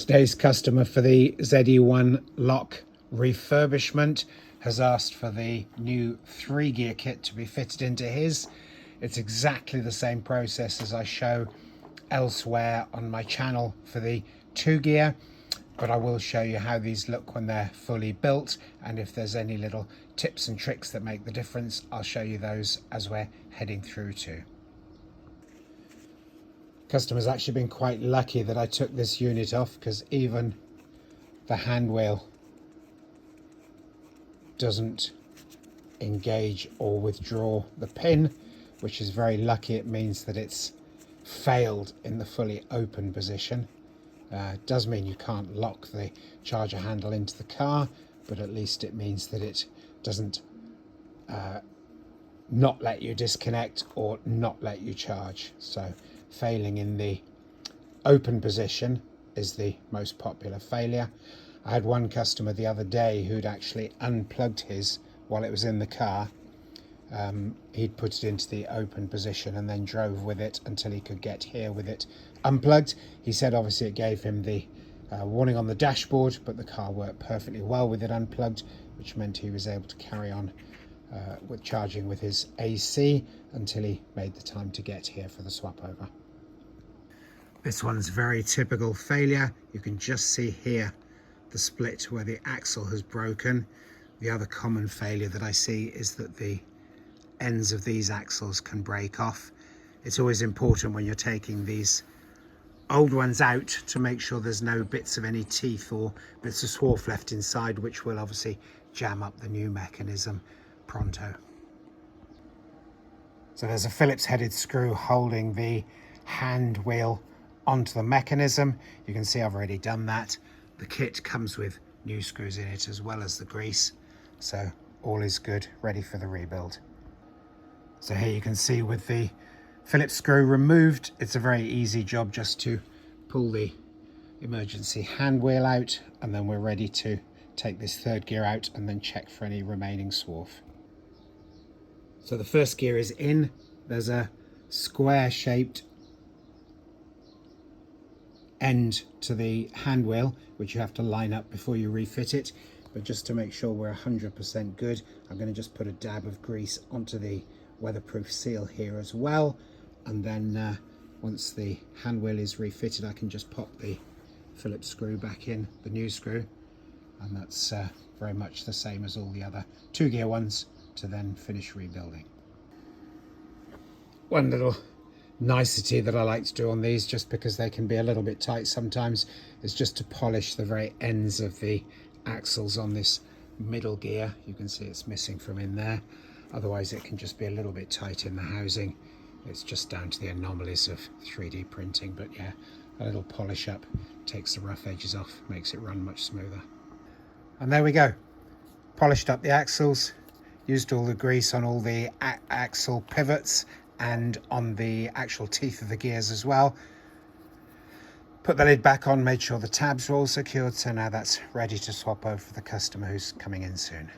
Today's customer for the ZE1 lock refurbishment has asked for the new 3-gear kit to be fitted into his. It's exactly the same process as I show elsewhere on my channel for the 2-gear, but I will show you how these look when they're fully built, and if there's any little tips and tricks that make the difference, I'll show you those as we're heading through too. Customer's actually been quite lucky that I took this unit off, because even the hand wheel doesn't engage or withdraw the pin, which is very lucky. It means that it's failed in the fully open position. It does mean you can't lock the charger handle into the car, but at least it means that it doesn't not let you disconnect or not let you charge. So failing in the open position is the most popular failure. I had one customer the other day who'd actually unplugged his while it was in the car. He'd put it into the open position and then drove with it until he could get here with it unplugged. He said obviously it gave him the warning on the dashboard, but the car worked perfectly well with it unplugged, which meant he was able to carry on with charging with his AC until he made the time to get here for the swap over. This one's very typical failure. You can just see here the split where the axle has broken. The other common failure that I see is that the ends of these axles can break off. It's always important when you're taking these old ones out to make sure there's no bits of any teeth or bits of swarf left inside, which will obviously jam up the new mechanism pronto. So there's a Phillips headed screw holding the hand wheel onto the mechanism. You can see I've already done that. The kit comes with new screws in it as well as the grease, so all is good, ready for the rebuild. So here you can see with the Phillips screw removed, it's a very easy job just to pull the emergency hand wheel out, and then we're ready to take this 3rd gear out and then check for any remaining swarf. So the 1st gear is in. There's a square shaped end to the hand wheel which you have to line up before you refit it, but just to make sure we're 100% good, I'm going to just put a dab of grease onto the weatherproof seal here as well, and then once the hand wheel is refitted I can just pop the Phillips screw back in, the new screw, and that's very much the same as all the other 2-gear ones to then finish rebuilding. One little nicety that I like to do on these, just because they can be a little bit tight sometimes, is just to polish the very ends of the axles on this middle gear. You can see it's missing from in there, otherwise it can just be a little bit tight in the housing. It's just down to the anomalies of 3D printing, but yeah, a little polish up takes the rough edges off, makes it run much smoother. And there we go, polished up the axles, used all the grease on all the axle pivots and on the actual teeth of the gears as well. Put the lid back on, made sure the tabs were all secured, so now that's ready to swap over for the customer who's coming in soon.